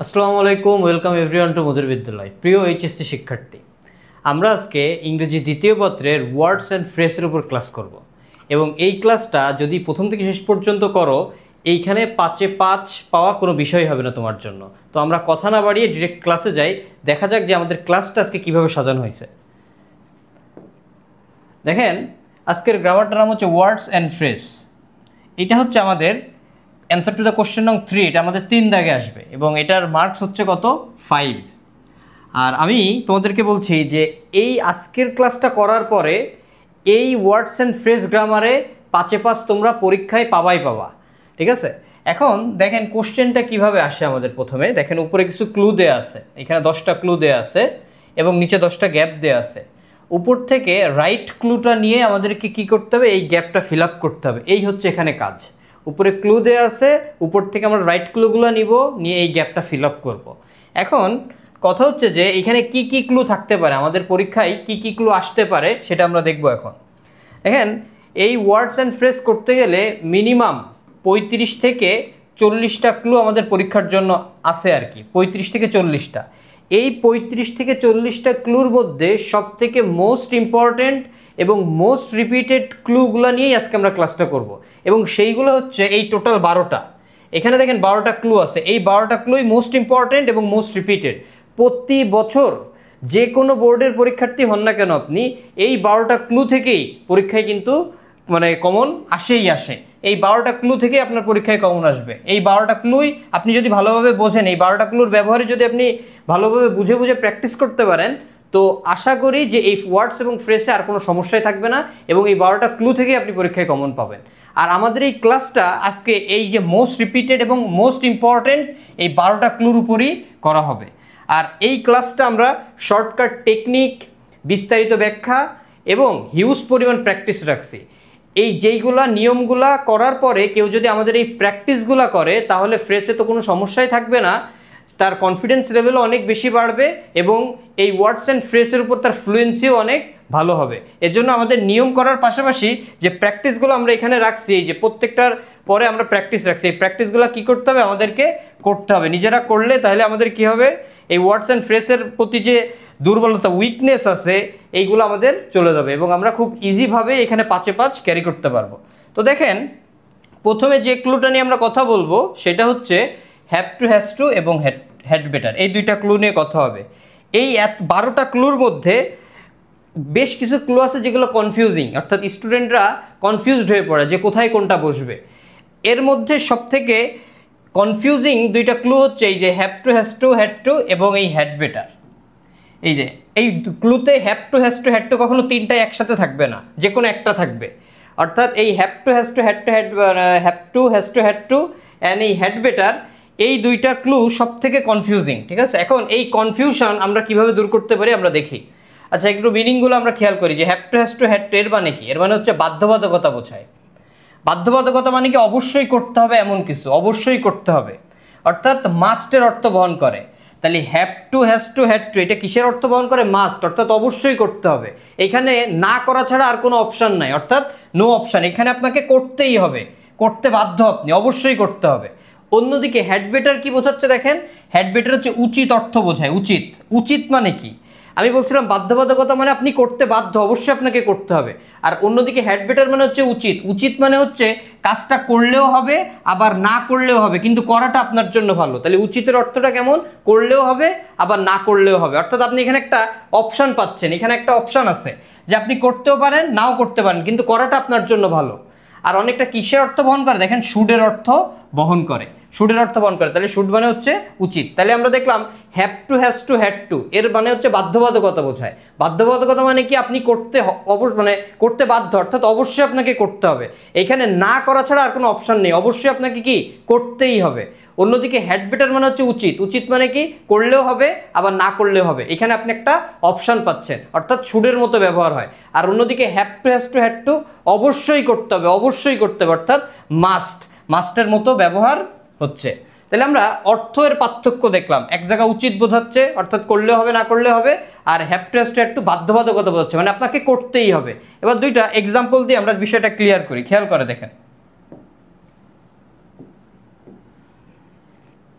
আসসালামু আলাইকুম, welcome everyone two মধুর বিদ্যালয়। প্রিয় এইচএসসি শিক্ষার্থী, আমরা আজকে ইংরেজি দ্বিতীয় পত্রের ওয়ার্ডস অ্যান্ড ফ্রেজের উপর ক্লাস করব এবং এই ক্লাসটা যদি প্রথম থেকে শেষ পর্যন্ত করো, এইখানে 5-এ 5 পাওয়া কোনো বিষয় হবে না তোমার জন্য। তো আমরা কথা না বাড়িয়ে ডিরেক্ট ক্লাসে যাই, দেখা যাক যে আমাদের ক্লাসটা আজকে কীভাবে সাজানো হয়েছে। দেখেন, আজকের গ্রামারটার নাম হচ্ছে ওয়ার্ডস অ্যান্ড ফ্রেজ। এটা হচ্ছে আমাদের অ্যান্সার টু দ্য কোশ্চেন নং 3। এটা আমাদের 3 দাগে আসবে এবং এটার মার্কস হচ্ছে কত? 5। আর আমি তোমাদেরকে বলছি যে এই আজকের ক্লাসটা করার পরে এই ওয়ার্ডস অ্যান্ড ফ্রেজ গ্রামারে 5-এ 5 তোমরা পরীক্ষায় পাবাই পাবা, ঠিক আছে? এখন দেখেন কোশ্চেনটা কিভাবে আসে আমাদের। প্রথমে দেখেন উপরে কিছু ক্লু দেয়া আছে, এখানে 10টা ক্লু দেয়া আছে এবং নিচে 10টা গ্যাপ দেয়া আছে। উপর থেকে রাইট ক্লুটা নিয়ে আমাদেরকে কি করতে হবে? এই গ্যাপটা ফিল আপ করতে হবে। এই হচ্ছে এখানে কাজ। উপরে ক্লু দেওয়া আছে, উপর থেকে আমরা রাইট ক্লুগুলো নিব, নিয়ে এই গ্যাপটা ফিল আপ করবো। এখন কথা হচ্ছে যে এখানে কি কি ক্লু থাকতে পারে, আমাদের পরীক্ষায় কি কি ক্লু আসতে পারে সেটা আমরা দেখব এখন। দেখেন, এই ওয়ার্ডস অ্যান্ড ফ্রেজ করতে গেলে মিনিমাম 35 থেকে 40টা ক্লু আমাদের পরীক্ষার জন্য আছে আর কি, 35 থেকে 40টা। এই 35 থেকে 40টা ক্লুর মধ্যে সবথেকে মোস্ট ইম্পর্ট্যান্ট এবং মোস্ট রিপিটেড ক্লুগুলো নিয়েই আজকে আমরা ক্লাসটা করব এবং সেইগুলো হচ্ছে এই টোটাল 12টা। এখানে দেখেন 12টা ক্লু আছে, এই 12টা ক্লুই মোস্ট ইম্পর্ট্যান্ট এবং মোস্ট রিপিটেড। প্রতি বছর যে কোনো বোর্ডের পরীক্ষার্থী হন না কেন, আপনি এই 12টা ক্লু থেকেই পরীক্ষায় কিন্তু কমন আসেই আসে। এই 12টা ক্লু থেকেই আপনার পরীক্ষায় কমন আসবে। এই 12টা ক্লুই আপনি যদি ভালোভাবে বোঝেন, এই 12টা ক্লুর ব্যবহারে যদি আপনি ভালোভাবে বুঝে বুঝে প্র্যাকটিস করতে পারেন, তো আশা করি যে এই ওয়ার্ডস এবং ফ্রেজে আর কোনো সমস্যাই থাকবে না এবং এই 12টা ক্লু থেকেই আপনি পরীক্ষায় কমন পাবেন। আর আমাদের এই ক্লাসটা আজকে এই যে মোস্ট রিপিটেড এবং মোস্ট ইম্পর্ট্যান্ট এই 12টা ক্লুর উপরই করা হবে। আর এই ক্লাসটা আমরা শর্টকাট টেকনিক, বিস্তারিত ব্যাখ্যা এবং হিউজ পরিমাণ প্র্যাকটিস রাখছি। এই যেইগুলা নিয়মগুলা করার পরে কেউ যদি আমাদের এই প্র্যাকটিসগুলা করে, তাহলে ফ্রেজে তো কোনো সমস্যাই থাকবে না, তার কনফিডেন্স লেভেলও অনেক বেশি বাড়বে এবং এই ওয়ার্ডস অ্যান্ড ফ্রেজের উপর তার ফ্লুয়েন্সিও অনেক ভালো হবে। এর জন্য আমাদের নিয়ম করার পাশাপাশি যে প্র্যাকটিসগুলো আমরা এখানে রাখছি, এই যে প্রত্যেকটার পরে আমরা প্র্যাকটিস রাখছি, এই প্র্যাকটিসগুলো কী করতে হবে? আমাদেরকে করতে হবে। নিজেরা করলে তাহলে আমাদের কি হবে? এই ওয়ার্ডস অ্যান্ড ফ্রেজের প্রতি যে দুর্বলতা, উইকনেস আছে, এইগুলো আমাদের চলে যাবে এবং আমরা খুব ইজিভাবে এখানে 5-এ 5 ক্যারি করতে পারবো। তো দেখেন, প্রথমে যে ক্লুটা নিয়ে আমরা কথা বলবো সেটা হচ্ছে হ্যাভ টু, হ্যাজ টু এবং হ্যাড বেটার। এই দুইটা ক্লু নিয়ে কথা হবে। এই 12টা ক্লুর মধ্যে বেশ কিছু ক্লু আছে যেগুলো কনফিউজিং, অর্থাৎ স্টুডেন্টরা কনফিউজড হয়ে পড়ে যে কোথায় কোনটা বসবে। এর মধ্যে সবথেকে কনফিউজিং দুইটা ক্লু হচ্ছে এই যে have to, has to, had to এবং এই হ্যাড বেটার। এই যে এই ক্লুতে have to, has to, had to কখনো তিনটাই একসাথে থাকবে না, যে কোনো একটা থাকবে। অর্থাৎ এই have to, has to, had two, have to, has to, had two and এই হ্যাড বেটার, এই দুইটা ক্লু সব থেকে কনফিউজিং, ঠিক আছে? এখন এই কনফিউশন আমরা কিভাবে দূর করতে পারি আমরা দেখি। আচ্ছা, একটু মিনিংগুলো আমরা খেয়াল করি যে have to, has to, had two এর মানে কি? এর মানে হচ্ছে বাধ্যবাধকতা বোঝায়। বাধ্যবাধকতা মানে কি? অবশ্যই করতে হবে এমন কিছু, অবশ্যই করতে হবে, অর্থাৎ মাস্টের অর্থ বহন করে। তাহলে have to, has to, had two এটা কিসের অর্থ বহন করে? মাস্ট, অর্থাৎ অবশ্যই করতে হবে। এখানে না করা ছাড়া আর কোনো অপশান নাই, অর্থাৎ নো অপশান। এখানে আপনাকে করতেই হবে, করতে বাধ্য, আপনি অবশ্যই করতে হবে। অন্যদিকে হ্যাড বেটার কি বোঝাচ্ছে? দেখেন, হ্যাড বেটার হচ্ছে উচিত অর্থ বোঝায়। উচিত, উচিত মানে কি? আমি বলছিলাম বাধ্যবাধকতা মানে আপনি করতে বাধ্য, অবশ্যই আপনাকে করতে হবে। আর অন্যদিকে হ্যাড বেটার মানে হচ্ছে উচিত। উচিত মানে হচ্ছে কাজটা করলেও হবে আবার না করলেও হবে, কিন্তু করাটা আপনার জন্য ভালো। তাহলে উচিতের অর্থটা কেমন? করলেও হবে আবার না করলেও হবে। অর্থাৎ আপনি এখানে একটা অপশান পাচ্ছেন, এখানে একটা অপশান আছে যে আপনি করতেও পারেন নাও করতে পারেন, কিন্তু করাটা আপনার জন্য ভালো। আর অনেকটা কিসের অর্থ বহন করে? দেখেন, শুডের অর্থ বহন করে, শুডের অর্থ বহন করে। তাহলে শুড মানে হচ্ছে উচিত। তাহলে আমরা দেখলাম have to, has to, had two এর মানে হচ্ছে বাধ্যবাধকতা বোঝায়। বাধ্যবাধকতা মানে কি? আপনি করতে করতে বাধ্য, অর্থাৎ অবশ্যই আপনাকে করতে হবে। এখানে না করা ছাড়া আর কোনো অপশান নেই, অবশ্যই আপনাকে কি করতেই হবে। অন্যদিকে হ্যাড বেটার মানে হচ্ছে উচিত। উচিত মানে কি? করলেও হবে আবার না করলেও হবে। এখানে আপনি একটা অপশান পাচ্ছেন, অর্থাৎ শুডের মতো ব্যবহার হয়। আর অন্যদিকে have to, has to, had two অবশ্যই করতে হবে, অবশ্যই করতে হবে, অর্থাৎ মাস্ট, মাস্টের মতো ব্যবহার হচ্ছে। তাহলে আমরা অর্থের পার্থক্য দেখলাম। এক জায়গায় উচিত বোঝাচ্ছে, অর্থাৎ করলে হবে না করলে হবে, আর have to, has to, had to বাধ্যবাধকতা বোঝাচ্ছে, মানে আপনাকে করতেই হবে। এবার দুইটা এক্সাম্পল দিয়ে আমরা বিষয়টা ক্লিয়ার করি, খেয়াল করে দেখেন।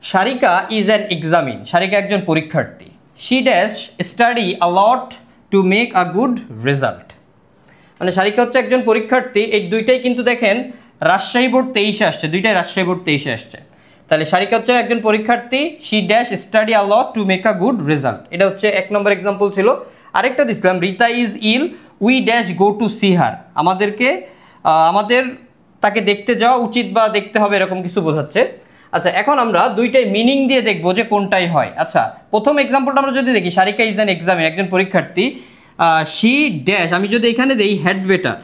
Sarika is an examine, Sarika একজন পরীক্ষার্থী। She dash study a lot to make a good result. মানে সারিকা হচ্ছে একজন পরীক্ষার্থী, এই দুইটাই কিন্তু দেখেন রাজশাহী বোর্ড 23-এ আসছে, দুইটাই রাজশাহী বোর্ড 23-এ আসছে। তাহলে সারিকা হচ্ছে একজন পরীক্ষার্থী, she dash study a lot to make a good result. এটা হচ্ছে 1 নম্বর এক্সাম্পল ছিল। আরেকটা দিছিলাম, Rita is ill we dash go to see her. আমাদের তাকে দেখতে যাওয়া উচিত বা দেখতে হবে, এরকম কিছু বোঝাচ্ছে। আচ্ছা, এখন আমরা দুইটাই মিনিং দিয়ে দেখবো যে কোনটাই হয়। আচ্ছা, প্রথম এক্সাম্পলটা আমরা যদি দেখি, সারিকা ইজ অ্যান এক্সামিন, একজন পরীক্ষার্থী। শি ড্যাশ, আমি যদি এখানে দেই হেড বেটার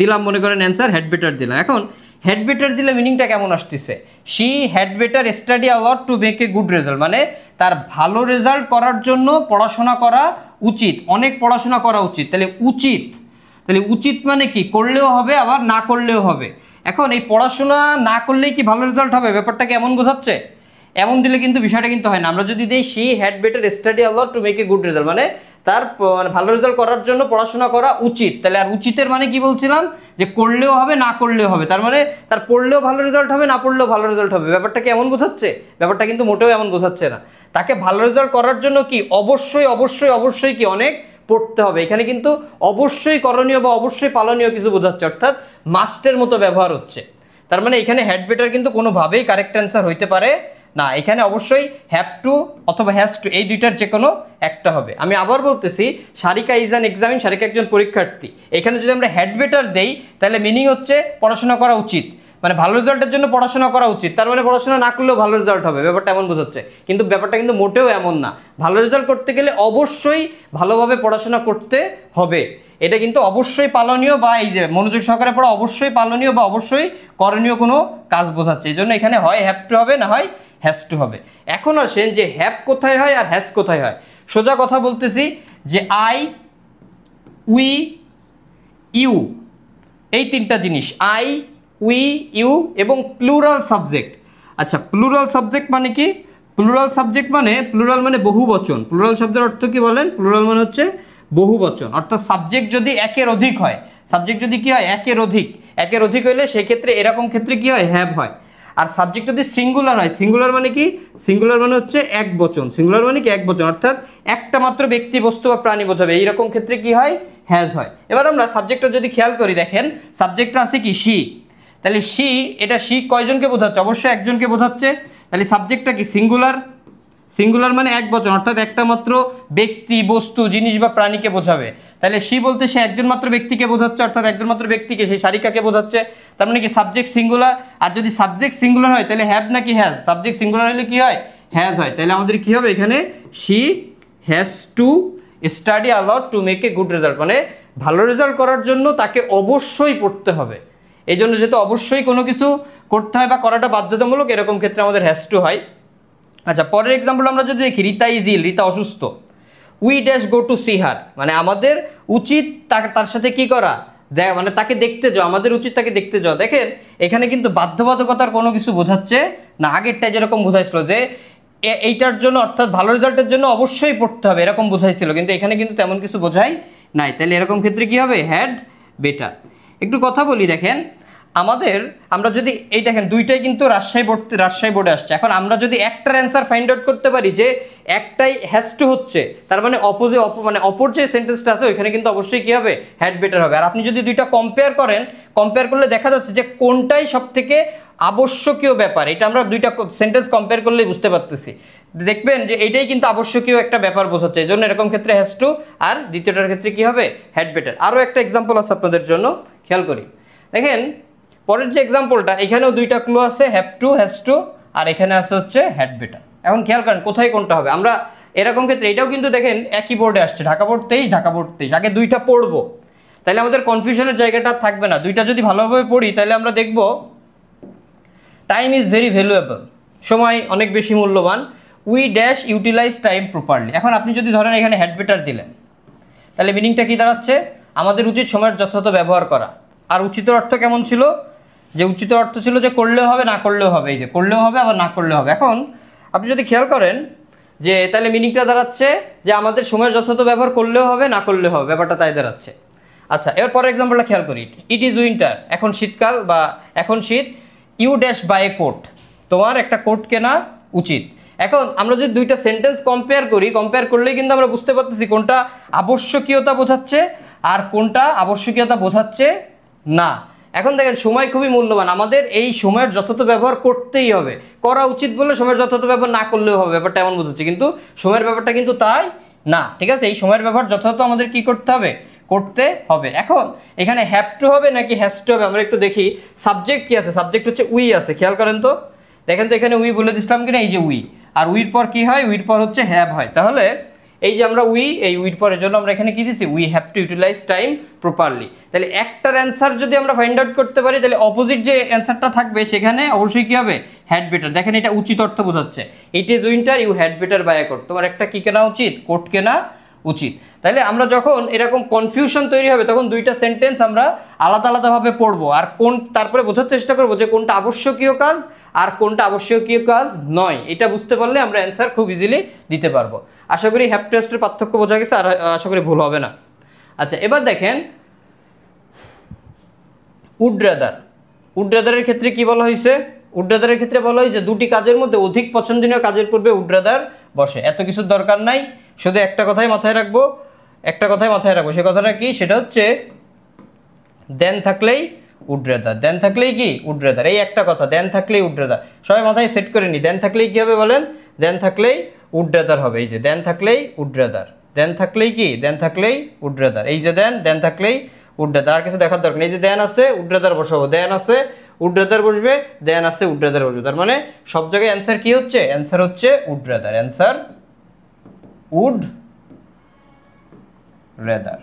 দিলাম, মনে করেন অ্যান্সার হেড বেটার দিলাম। এখন হেড বেটার দিলে মিনিংটা কেমন আসতেছে? She head better study a lot to make a good result, মানে তার ভালো রেজাল্ট করার জন্য পড়াশোনা করা উচিত, অনেক পড়াশোনা করা উচিত। তাহলে উচিত মানে কি? করলেও হবে আবার না করলেও হবে। এখন এই পড়াশোনা না করলেই কি ভালো রেজাল্ট হবে? ব্যাপারটাকে এমন বোঝাচ্ছে? এমন দিলে কিন্তু বিষয়টা কিন্তু হয় না। আমরা যদি দিই she had better study a lot to make a good result, মানে তার মানে ভালো রেজাল্ট করার জন্য পড়াশোনা করা উচিত। তাহলে আর উচিতের মানে কি বলছিলাম? যে করলেও হবে না করলেও হবে। তার মানে তার পড়লেও ভালো রেজাল্ট হবে, না পড়লেও ভালো রেজাল্ট হবে। ব্যাপারটা কি এমন বোঝাচ্ছে? ব্যাপারটা কিন্তু মোটেও এমন বোঝাচ্ছে না। তাকে ভালো রেজাল্ট করার জন্য কি অবশ্যই কি অনেক পড়তে হবে। এখানে কিন্তু অবশ্যই করণীয় বা অবশ্যই পালনীয় কিছু বোঝাচ্ছে, অর্থাৎ মাস্টের মতো ব্যবহার হচ্ছে। তার মানে এখানে হ্যাড বেটার কিন্তু কোনোভাবেই কারেক্ট অ্যান্সার হইতে পারে না। এখানে অবশ্যই হ্যাভ টু অথবা হ্যাজ টু, এই দুইটার যে কোনো একটা হবে। আমি আবার বলতেছি, Sarika is an examine, Sarika একজন পরীক্ষার্থী। এখানে যদি আমরা হ্যাড বেটার দেই তাহলে মিনিং হচ্ছে পড়াশোনা করা উচিত, মানে ভালো রেজাল্টের জন্য পড়াশোনা করা উচিত। তার মানে পড়াশোনা না করলেও ভালো রেজাল্ট হবে, ব্যাপারটা এমন বোঝাচ্ছে। কিন্তু ব্যাপারটা কিন্তু মোটেও এমন না। ভালো রেজাল্ট করতে গেলে অবশ্যই ভালোভাবে পড়াশোনা করতে হবে, এটা কিন্তু অবশ্যই পালনীয়, বা এই যে মনোযোগ সহকারে পড়া অবশ্যই পালনীয় বা অবশ্যই করণীয় কোনো কাজ বোঝাচ্ছে। এই জন্য এখানে হয় হ্যাভ টু হবে, না হয় হ্যাজ টু হবে। এখন আসেন যে হ্যাভ কোথায় হয় আর হ্যাজ কোথায় হয়। সোজা কথা বলতেছি যে আই, উই, ইউ, এই তিনটা জিনিস, আই, উই, ইউ এবং প্লুরাল সাবজেক্ট। আচ্ছা, প্লুরাল সাবজেক্ট মানে কি? প্লুরাল মানে বহু বচন। প্লুরাল শব্দের অর্থ কি বলেন? প্লুরাল মানে হচ্ছে বহু বচন, অর্থাৎ সাবজেক্ট যদি একের অধিক হয়, সাবজেক্ট যদি কি হয়? একের অধিক হইলে সেক্ষেত্রে এরকম ক্ষেত্রে কি হয়? হ্যাভ হয়। আর সাবজেক্ট যদি সিঙ্গুলার হয়, সিঙ্গুলার মানে কি? সিঙ্গুলার মানে হচ্ছে এক বচন। সিঙ্গুলার মানে কি? এক বচন, অর্থাৎ একটা মাত্র ব্যক্তি, বস্তু বা প্রাণী বোঝাবে, এইরকম ক্ষেত্রে কি হয়? হ্যাজ হয়। এবার আমরা সাবজেক্টটা যদি খেয়াল করি, দেখেন সাবজেক্টটা আছে কি? শি। তাহলে শি কয়জনকে বোঝাচ্ছে? অবশ্যই একজনকে বোঝাচ্ছে। তাহলে সাবজেক্টটা কি? সিঙ্গুলার মানে এক বচন, অর্থাৎ একটা মাত্র ব্যক্তি, বস্তু, জিনিস বা প্রাণীকে বোঝাবে। তাহলে শি বলতে সে একজন মাত্র ব্যক্তিকে বোঝাচ্ছে, অর্থাৎ একজন মাত্র ব্যক্তিকে, সেই সারিকাকে বোঝাচ্ছে। তার মানে কি? Subject singular. আর যদি সাবজেক্ট সিঙ্গুলার হয় তাহলে হ্যাভ নাকি হ্যাজ? সাবজেক্ট সিঙ্গুলার হলে কি হয়? হ্যাজ হয়। তাহলে আমাদের কি হবে এখানে? She has to study a lot to make a good result, মানে ভালো রেজাল্ট করার জন্য তাকে অবশ্যই পড়তে হবে। এই জন্য যেহেতু অবশ্যই কোনো কিছু করতে হয় বা করাটা বাধ্যতামূলক, এরকম ক্ষেত্রে আমাদের হ্যাজ টু হয়। আচ্ছা, পরের এক্সাম্পল আমরা যদি দেখি, রিতা ইজ ইল, রিতা অসুস্থ। We dash go to see her, মানে আমাদের উচিত তার সাথে কি করা? মানে তাকে দেখতে যাও, আমাদের উচিত তাকে দেখতে যাও। দেখেন এখানে কিন্তু বাধ্যবাধকতার কোনো কিছু বোঝাচ্ছে না। আগেরটা যেরকম বোঝাইছিল যে এইটার জন্য, অর্থাৎ ভালো রেজাল্টের জন্য অবশ্যই পড়তে হবে, এরকম বোঝাইছিল, কিন্তু এখানে কিন্তু তেমন কিছু বোঝাই নাই। তাহলে এরকম ক্ষেত্রে কি হবে? Had better. একটু কথা বলি, দেখেন আমরা যদি এই দেখেন দুইটাই কিন্তু রাজশাহী বোর্ডে আসছে। এখন আমরা যদি একটার অ্যান্সার ফাইন্ড আউট করতে পারি যে একটাই হ্যাজ টু হচ্ছে, তার মানে অপর যে সেন্টেন্সটা আছে ওইখানে কিন্তু অবশ্যই কি হবে? হ্যাড বেটার হবে। আর আপনি যদি দুইটা কম্পেয়ার করলে দেখা যাচ্ছে যে কোনটাই সব থেকে আবশ্যকীয় ব্যাপার, এটা আমরা দুইটা সেন্টেন্স কম্পেয়ার করলেই বুঝতে পারতেছি। দেখবেন যে এটাই কিন্তু আবশ্যকীয় একটা ব্যাপার বোঝাচ্ছে, এই জন্য এরকম ক্ষেত্রে হ্যাজ টু, আর দ্বিতীয়টার ক্ষেত্রে কি হবে? Had better. আরও একটা এক্সাম্পল আছে আপনাদের জন্য, খেয়াল করি। দেখেন পরের যে এক্সাম্পলটা, এখানেও দুইটা ক্লু আছে, হ্যাভ টু, হ্যাজ টু, আর এখানে আছে হচ্ছে হ্যাড বেটার। এখন খেয়াল করেন কোথায় কোনটা হবে। আমরা এরকম ক্ষেত্রে এটাও কিন্তু দেখেন একই বোর্ডে আসছে, ঢাকা বোর্ড 23। আগে দুইটা পড়বো, তাহলে আমাদের কনফিউশনের জায়গাটা থাকবে না। দুইটা যদি ভালোভাবে পড়ি তাহলে আমরা দেখব টাইম ইজ ভেরি ভ্যালুয়েবল, সময় অনেক বেশি মূল্যবান। We dash utilize time properly. এখন আপনি যদি ধরেন এখানে হ্যাড বেটার দিলেন, তাহলে মিনিংটা কি দাঁড়াচ্ছে? আমাদের উচিত সময়ের যথাযথ ব্যবহার করা। আর উচিতের অর্থ কেমন ছিল? যে উচিত অর্থ ছিল যে করলেও হবে না করলেও হবে, এই যে করলেও হবে আবার না করলেও হবে। এখন আপনি যদি খেয়াল করেন যে তাহলে মিনিংটা দাঁড়াচ্ছে যে আমাদের সময়ের যথাযথ ব্যবহার করলেও হবে না করলেও হবে, ব্যাপারটা তাই দাঁড়াচ্ছে। আচ্ছা, এবার পরের এক্সাম্পলটা খেয়াল করি। ইট ইজ উইন্টার, এখন শীতকাল বা এখন শীত। You dash buy a coat, তোমার একটা কোট কেনা উচিত। এখন আমরা যদি দুইটা সেন্টেন্স কম্পেয়ার করি, কম্পেয়ার করলেই কিন্তু আমরা বুঝতে পারতেছি কোনটা আবশ্যকীয়তা বোঝাচ্ছে আর কোনটা আবশ্যকীয়তা বোঝাচ্ছে না। এখন দেখেন সময় খুবই মূল্যবান, আমাদের এই সময়ের যথাযথ ব্যবহার করতেই হবে, করা উচিত বলে সময়ের যথাযথ ব্যবহার না করলেও হবে, ব্যাপারটা এমন বোঝাচ্ছে, কিন্তু সময়ের ব্যাপারটা কিন্তু তাই না, ঠিক আছে? এই সময়ের ব্যবহার যথাযথ আমাদের কি করতে হবে, করতে হবে। এখন এখানে হ্যাভ টু হবে নাকি হ্যাজ টু হবে আমরা একটু দেখি। সাবজেক্ট কি আছে, সাবজেক্ট হচ্ছে উই আছে, খেয়াল করেন তো, দেখেন তো এখানে উই বলে দিছিলাম কিনা, এই যে উই, আর উইর পর কি হয়, উইর পর হচ্ছে হ্যাভ হয়। তাহলে এই যে আমরা উই, এই উইর পরের জন্য আমরা এখানে কি দিছি, we have to utilize time properly. তাহলে একটার অ্যান্সার যদি আমরা ফাইন্ড আউট করতে পারি, তাহলে অপোজিট যে অ্যান্সারটা থাকবে সেখানে অবশ্যই কি হবে, হ্যাড বেটার। দেখেন এটা উচিত অর্থ বোঝাচ্ছে, it is winter, you had better buy a coat, তোমার একটা কি কেনা উচিত, কোট কেনা উচিত। তাহলে আমরা যখন এরকম কনফিউশন তৈরি হবে তখন দুইটা সেন্টেন্স আমরা আলাদা আলাদাভাবে পড়বো, আর তারপরে বোঝার চেষ্টা করবো যে কোনটা আবশ্যকীয় কাজ আর কোনটা আবশ্যকীয় কাজ নয়। এটা বুঝতে পারলে আমরা অ্যান্সার খুব ইজিলি দিতে পারবো। আশা করি হ্যাভ টু হ্যাজ টুর পার্থক্য বোঝা গেছে, আর আশা করি ভুল হবে না। আচ্ছা, এবার দেখেন উড রাদার। উড রাদারের ক্ষেত্রে কি বলা হয়েছে, উড রাদারের ক্ষেত্রে বলা হয়েছে দুটি কাজের মধ্যে অধিক পছন্দনীয় কাজের পূর্বে উড রাদার বসে। এত কিছুর দরকার নাই, শুধু একটা কথাই মাথায় রাখবো, একটা কথাই মাথায় রাখবো। সে কথাটা কি, সেটা হচ্ছে দেন থাকলেই উড রাদার, দেন থাকলেই কি উড রাদার, এই একটা কথা, দেন থাকলেই উড রাদার। সবাই মাথায় সেট করে নি, দেন থাকলেই কি হবে বলেন, দেন থাকলেই উড রাদার হবে। এই যে দেন থাকলেই উড রাদার, দেন থাকলেই কি, দেন থাকলেই উড রাদার, এই যে দেন থাকলেই উড রাদার, আর কিছু দেখার দরকার নেই। এই যে দেন আছে উড রাদার বসাবো, দেন আছে উড রাদার বসবে, দেন আছে উড রাদার বসবে, তার মানে সব জায়গায় অ্যান্সার কি হচ্ছে, অ্যান্সার হচ্ছে would rather, answer would rather,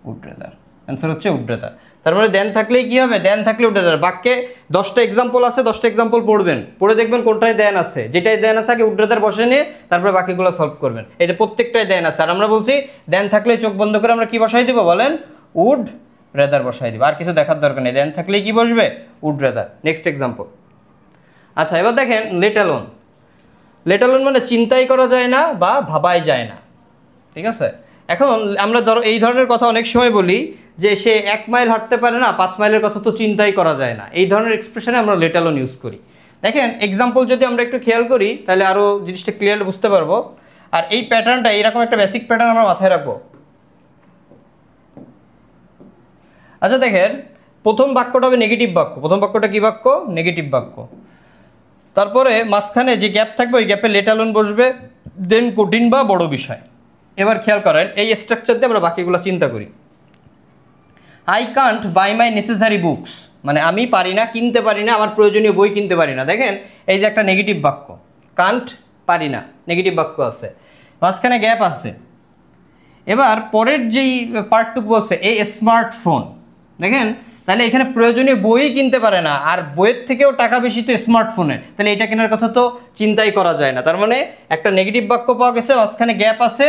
would rather, answer হচ্ছে উড রাদার। তার মানে দেন থাকলেই কি হবে, দেন থাকলে উড রাদার। বাক্যে 10টা এক্সাম্পল আছে, 10টা এক্সাম্পল পড়বেন, পড়ে দেখবেন কোনটায় দেন আছে, যেটাই দেন আছে আগে উড রাদার বসে নিয়ে তারপরে বাকিগুলো সলভ করবেন। এই যে প্রত্যেকটাই দেন আছে, আর আমরা বলছি দেন থাকলে চোখ বন্ধ করে আমরা কি বসাই দিব বলেন, উড রাদার বসাই দিব, আর কিছু দেখার দরকার নেই, দেন থাকলেই কি বসবে, উড রাদার। Next example. আচ্ছা, এবার দেখেন লেট অ্যালোন। লেট অ্যালোন মানে চিন্তাই করা যায় না বা ভাবাই যায় না, ঠিক আছে? এখন আমরা ধরো এই ধরনের কথা অনেক সময় বলি যে সে 1 মাইল হাঁটতে পারে না, 5 মাইলের কথা তো চিন্তাই করা যায় না, এই ধরনের এক্সপ্রেশনে আমরা লেট অ্যালোন ইউজ করি। দেখেন এক্সাম্পল যদি আমরা একটু খেয়াল করি তাহলে আরও জিনিসটা ক্লিয়ারলি বুঝতে পারবো। আর এই প্যাটার্নটা, এইরকম একটা বেসিক প্যাটার্ন আমরা মাথায় রাখবো। আচ্ছা দেখেন, প্রথম বাক্যটা হবে নেগেটিভ বাক্য, প্রথম বাক্যটা কি বাক্য, নেগেটিভ বাক্য। তারপরে মাঝখানে যে গ্যাপ থাকবে ওই গ্যাপে লেট অ্যালোন বসবে, দেন কঠিন বা বড় বিষয়। এবার খেয়াল করেন এই স্ট্রাকচার দিয়ে আমরা বাকিগুলো চিন্তা করি। I can't buy my necessary books, মানে আমি পারি না, কিনতে পারি না, আমার প্রয়োজনীয় বই কিনতে পারি না। দেখেন এই যে একটা নেগেটিভ বাক্য, কান্ট পারি না, নেগেটিভ বাক্য আছে, মাঝখানে গ্যাপ আছে। এবার পরের যেই পার্টটুকু বলছে এই স্মার্টফোন, দেখেন তাহলে এখানে প্রয়োজনীয় বই কিনতে পারে না, আর বইয়ের থেকেও টাকা বেশি তো স্মার্টফোনের, তাহলে এটা কেনার কথা তো চিন্তাই করা যায় না। তার মানে একটা নেগেটিভ বাক্য পাওয়া গেছে, মাঝখানে গ্যাপ আছে,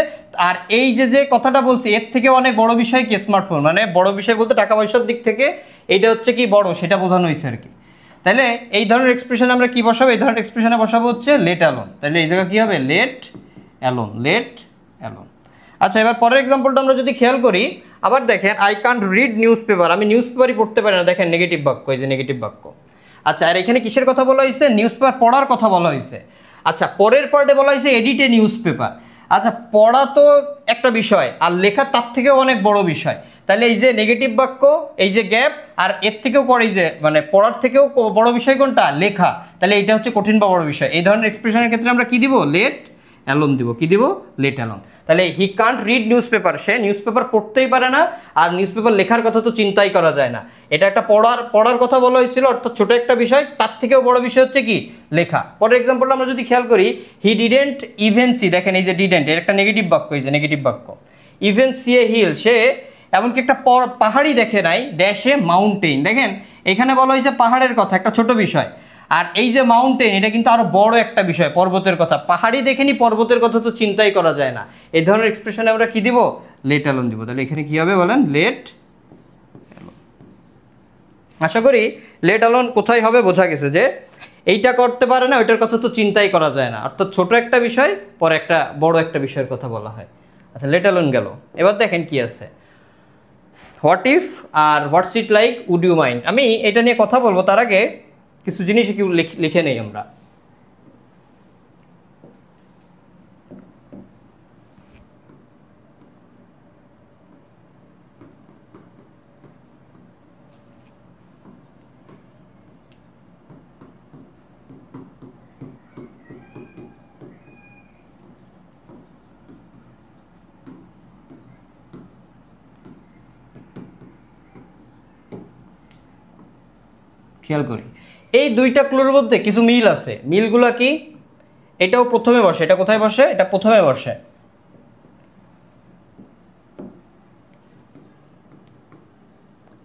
আর এই যে কথাটা বলছি এর থেকে অনেক বড় বিষয় কি স্মার্টফোন, মানে বড় বিষয় বলতে টাকা পয়সার দিক থেকে এইটা হচ্ছে কি বড়, সেটা বোঝানো হয়েছে আর কি। তাহলে এই ধরনের এক্সপ্রেশনে আমরা কি বসাবো, এই ধরনের এক্সপ্রেশনে বসাবো হচ্ছে লেট অ্যালোন। তাহলে এই জায়গায় কি হবে, লেট অ্যালোন, লেট অ্যালোন। আচ্ছা, এবার পরের এক্সাম্পলটা আমরা যদি খেয়াল করি, আবার দেখেন I can't read news paper, আমি নিউজ পেপারই পড়তে পারি না, দেখেন নেগেটিভ বাক্য, এই যে নেগেটিভ বাক্য। আচ্ছা, আর এখানে কিসের কথা বলা হয়েছে, নিউজ পেপার পড়ার কথা বলা হয়েছে। আচ্ছা, পরের পার্টে বলা হয়েছে এডিট এ নিউজ পেপার। আচ্ছা, পড়া তো একটা বিষয়, আর লেখা তার থেকেও অনেক বড় বিষয়। তাহলে এই যে নেগেটিভ বাক্য, এই যে গ্যাপ, আর এর থেকেও পড়ে যে মানে পড়ার থেকেও বড় বিষয় কোনটা, লেখা, তাহলে এইটা হচ্ছে কঠিন বা বড় বিষয়। এই ধরনের এক্সপ্রেশনের ক্ষেত্রে আমরা কি দিব, লেট অ্যালোন দিব, কি দিব, লেট অ্যালোন। তাহলে হি কান্ট রিড নিউজ পেপার, সে নিউজ পেপার পড়তেই পারে না, আর নিউজ পেপার লেখার কথা তো চিন্তাই করা যায় না। এটা একটা পড়ার কথা বলা হয়েছিল, অর্থাৎ ছোট একটা বিষয়, তার থেকেও বড় বিষয় হচ্ছে কি, লেখা। পরের এক্সাম্পলটা আমরা যদি খেয়াল করি, হি ডিডেন্ট ইভেন সি, দেখেন এই যে ডিডেন্ট, এর একটা নেগেটিভ বাক্য, এই যে নেগেটিভ বাক্য। ইভেন সি এ হিল, সে এমনকি একটা পাহাড়ই দেখে নাই, ড্যাশে মাউন্টেন। দেখেন এখানে বলা হয়েছে পাহাড়ের কথা, একটা ছোট বিষয়, আর এই যে মাউন্টেন এটা কিন্তু আরো বড় একটা বিষয়, পর্বতের কথা। পাহাড়ি দেখেনি, পর্বতের কথা তো চিন্তাই করা যায় না। এই ধরনের এক্সপ্রেশনে আমরা কি দিব, লেট অ্যালোন দিব। তাহলে এখানে কি হবে বলেন, লেট অ্যালোন। আশা করি লেট অ্যালোন কোথায় হবে বোঝা গেছে, যে এইটা করতে পারে না, ওইটার কথা তো চিন্তাই করা যায় না, অর্থাৎ ছোট একটা বিষয় পরে একটা বড় একটা বিষয়ের কথা বলা হয়। আচ্ছা, লেট অ্যালোন গেল। এবার দেখেন কি আছে, হোয়াট ইফ আর what's it like, would you mind. আমি এটা নিয়ে কথা বলবো, তার আগে কিছু জিনিস একটু লিখে নেই আমরা। খেয়াল করি এই দুইটা ক্লুর মধ্যে কিছু মিল আছে। মিলগুলো কি? এটাও প্রথমে বসে, এটা কোথায় বসে? এটা প্রথমে বসে।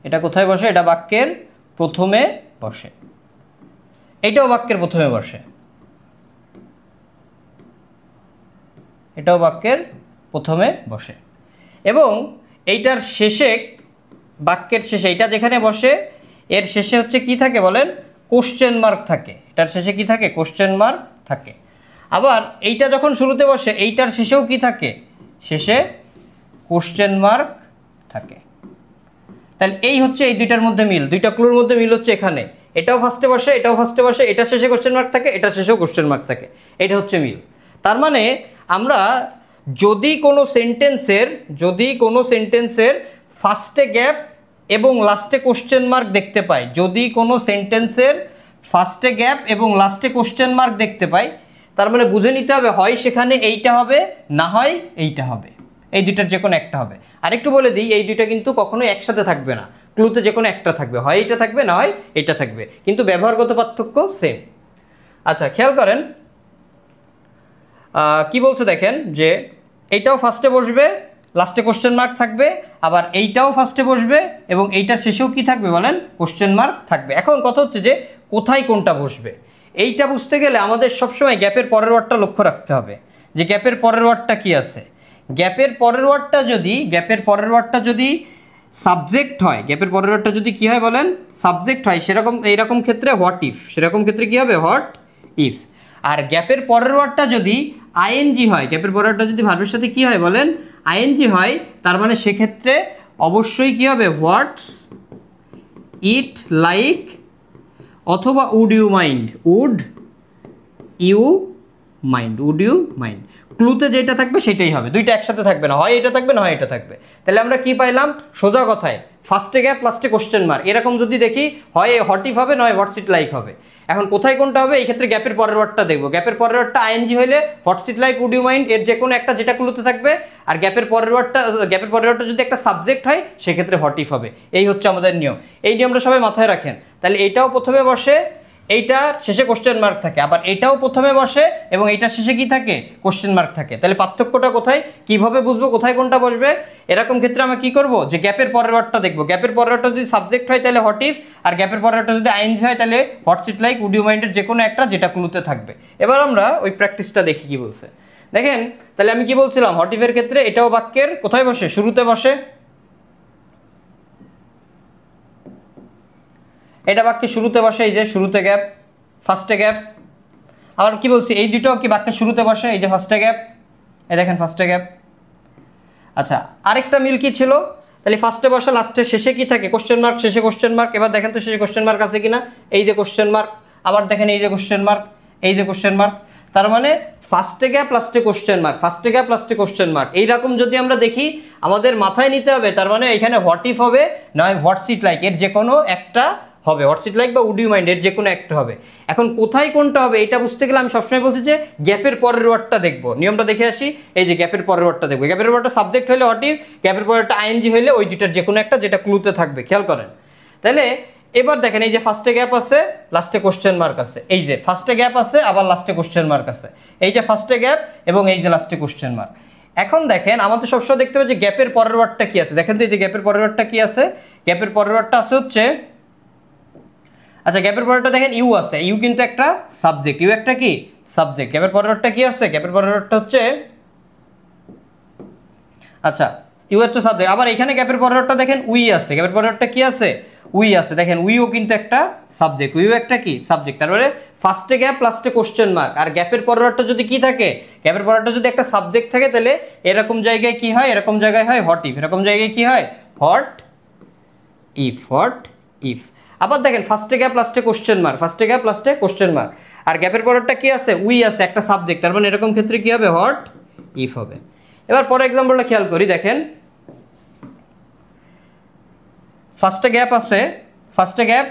এটা কোথায় বসে? এটা বাক্যের প্রথমে বসে। এটাও বাক্যের প্রথমে বসে, এটাও বাক্যের প্রথমে বসে। এবং এইটার শেষে, বাক্যের শেষে এটা যেখানে বসে এর শেষে হচ্ছে কি থাকে বলেন? কোশ্চেন মার্ক থাকে। এটার শেষে কি থাকে? কোশ্চেন মার্ক থাকে। আবার এইটা যখন শুরুতে বসে এইটার শেষেও কি থাকে? শেষে কোশ্চেন মার্ক থাকে। তাহলে এই হচ্ছে এই দুইটার মধ্যে মিল, দুইটা ক্লুর মধ্যে মিল হচ্ছে এখানে। এটাও ফার্স্টে বসে, এটাও ফার্স্টে বসে, এটার শেষে কোশ্চেন মার্ক থাকে, এটার শেষেও কোশ্চেন মার্ক থাকে। এটা হচ্ছে মিল। তার মানে আমরা যদি কোনো সেন্টেন্সের ফার্স্টে গ্যাপ এবং লাস্টে কোশ্চেন মার্ক দেখতে পাই, যদি কোনো সেন্টেন্সের ফার্স্টে গ্যাপ এবং লাস্টে কোশ্চেন মার্ক দেখতে পাই, তার মানে বুঝে নিতে হবে হয় সেখানে এইটা হবে, না হয় এইটা হবে। এই দুইটার যে কোনো একটা হবে। আরেকটু বলে দিই, এই দুইটা কিন্তু কখনোই একসাথে থাকবে না। ক্লুতে যে কোনো একটা থাকবে, হয় এইটা থাকবে, না হয় এইটা থাকবে, কিন্তু ব্যবহারগত পার্থক্য সেম। আচ্ছা খেয়াল করেন কি বলছে দেখেন, যে এইটাও ফার্স্টে বসবে, লাস্টে কোশ্চেন মার্ক থাকবে, আবার এইটাও ফার্স্টে বসবে এবং এইটার শেষেও কি থাকবে বলেন? কোশ্চেন মার্ক থাকবে। এখন কথা হচ্ছে যে কোথায় কোনটা বসবে। এইটা বুঝতে গেলে আমাদের সবসময় গ্যাপের পরের ওয়ার্ডটা লক্ষ্য রাখতে হবে, যে গ্যাপের পরের ওয়ার্ডটা কি আছে। গ্যাপের পরের ওয়ার্ডটা যদি সাবজেক্ট হয়, গ্যাপের পরের ওয়ার্ডটা যদি কি হয় বলেন? সাবজেক্ট হয়, এইরকম ক্ষেত্রে হোয়াট ইফ, সেরকম ক্ষেত্রে কি হবে? What if. আর গ্যাপের পরের ওয়ার্ডটা যদি আইএনজি হয়, গ্যাপের পরের ওয়ার্ডটা যদি ভার্বের সাথে কি হয় বলেন? আইএনজি হয়, তার মানে সেক্ষেত্রে অবশ্যই কি হবে? হোয়াটস ইট লাইক অথবা would you mind, would you mind. ক্লুতে যেটা থাকবে সেটাই হবে, দুইটা একসাথে থাকবে না, হয় এটা থাকবে, না হয় এটা থাকবে। তাহলে আমরা কি পাইলাম? সোজা কথায় ফার্স্টে গ্যাপ, লাস্টে কোশ্চেন মার্ক, এরকম যদি দেখি হয় হোয়াট ইফ হবে, নয় হোয়াটস ইট লাইক হবে। এখন কোথায় কোনটা হবে? এই ক্ষেত্রে গ্যাপের পরের ওয়ার্ডটা দেখবো। গ্যাপের পরের ওয়ার্ডটা আইএনজি হলে what's it like, would you mind, এর যে কোনো একটা যেটা ক্লুতে থাকবে। আর গ্যাপের পরের ওয়ার্ডটা যদি একটা সাবজেক্ট হয় সেক্ষেত্রে হোয়াট ইফ হবে। এই হচ্ছে আমাদের নিয়ম। এই নিয়মটা সবাই মাথায় রাখেন। তাহলে এইটাও প্রথমে বসে, এইটার শেষে কোশ্চেন মার্ক থাকে, আবার এটাও প্রথমে বসে এবং এইটার শেষে কি থাকে? কোশ্চেন মার্ক থাকে। তাহলে পার্থক্যটা কোথায়? কিভাবে বুঝবো কোথায় কোনটা বসবে? এরকম ক্ষেত্রে আমরা কি করব? যে গ্যাপের পরের ওয়ার্ডটা দেখবো। গ্যাপের পরের ওয়ার্ডটা যদি সাবজেক্ট হয় তাহলে হোয়াট ইফ, আর গ্যাপের পরের ওয়ার্ডটা যদি আইএনজি হয় তাহলে হোয়াটস ইট লাইক, উড ইউ মাইন্ডের যে কোনো একটা যেটা ক্লুতে থাকবে। এবার আমরা ওই প্র্যাকটিসটা দেখি কি বলছে। দেখেন তাহলে আমি কি বলছিলাম, হোয়াট ইফের ক্ষেত্রে এটাও বাক্যের কোথায় বসে? শুরুতে বসে। এটা বাক্যের শুরুতে বসে, এই যে শুরুতে গ্যাপ, ফার্স্টে গ্যাপ। আবার কি বলছি, এই দুটো কি বাক্যের শুরুতে বসে, এই যে ফার্স্টে গ্যাপ, এই দেখেন ফার্স্টে গ্যাপ। আচ্ছা আরেকটা মিল কি ছিল? তাহলে ফার্স্টে বসে, লাস্টে শেষে কি থাকে? কোশ্চেন মার্ক, শেষে কোশ্চেন মার্ক। এবার দেখেন তো শেষে কোশ্চেন মার্ক আছে কিনা? এই যে কোশ্চেন মার্ক, আবার দেখেন এই যে কোশ্চেন মার্ক, এই যে কোশ্চেন মার্ক। তার মানে ফার্স্টে গ্যাপ, লাস্টে কোশ্চেন মার্ক, ফার্স্টে গ্যাপ, লাস্টে কোশ্চেন মার্ক। এইরকম যদি আমরা দেখি আমাদের মাথায় নিতে হবে, তার মানে এখানে হোয়াট ইফ হবে, নয় হোয়াটস ইট লাইক, এর যে কোনো একটা হবে। হোয়াটস ইট লাইক বা উড ইউ মাইন্ড, এর যে কোনো একটা হবে। এখন কোথায় কোনটা হবে এটা বুঝতে গেলে আমি সবসময় বলছি যে গ্যাপের পরের ওয়ার্ডটা দেখবো। নিয়মটা দেখে আসি, এই যে গ্যাপের পরের ওয়ার্ডটা দেখবো। গ্যাপের ওয়ার্ডটা সাবজেক্ট হলে হোয়াট ইফ, গ্যাপের পরেরটা আইএনজি হলে ওই দুটার যে কোনো একটা যেটা ক্লুতে থাকবে। খেয়াল করেন। তাহলে এবার দেখেন এই যে ফার্স্টে গ্যাপ আছে, লাস্টে কোশ্চেন মার্ক আছে। এই যে ফার্স্টে গ্যাপ আছে, আবার লাস্টে কোশ্চেন মার্ক আছে। এই যে ফার্স্টে গ্যাপ এবং এই যে লাস্টে কোশ্চেন মার্ক। এখন দেখেন আমাদের সবসময় দেখতে হবে যে গ্যাপের পরের ওয়ার্ডটা কি আছে। দেখেন তো এই যে গ্যাপের পরের ওয়ার্ডটা কি আছে? গ্যাপের পরের ওয়ার্ডটা আছে হচ্ছে, আচ্ছা গ্যাপের পরেরটা দেখেন ইউ আছে। ইউ কিন্তু একটা সাবজেক্ট, ইউ একটা কি? সাবজেক্ট। গ্যাপের পরেরটা কি আছে? গ্যাপের পরেরটা হচ্ছে, আচ্ছা ইউ হচ্ছে সাবজেক্ট। আবার এখানে গ্যাপের পরেরটা দেখেন উই আছে। গ্যাপের পরেরটা কি আছে? উই আছে। দেখেন উইও কিন্তু একটা সাবজেক্ট, উইও একটা কি? সাবজেক্ট। তারপরে ফার্স্টে গ্যাপ, লাস্টে কোশ্চেন মার্ক। আর গ্যাপের পরেরটা যদি কি থাকে? গ্যাপের পরেরটা যদি একটা সাবজেক্ট থাকে তাহলে এরকম জায়গায় কি হয়? এরকম জায়গায় হয় হোয়াট ইফ। এরকম জায়গায় কি হয়? What if, what if. আবার দেখেন ফার্স্টে গ্যাপ লাস্টে কোশ্চেন মার্ক, ফার্স্টে গ্যাপ লাস্টে কোশ্চেন মার্ক, আর গ্যাপের পরেরটা কি আছে, উই আছে একটা সাবজেক্ট, তার মানে এরকম ক্ষেত্রে কি হবে, হোয়াট ইফ হবে। এবার পরে এক্সাম্পলটা খেয়াল করি, দেখেন ফার্স্টে গ্যাপ আছে, ফার্স্টে গ্যাপ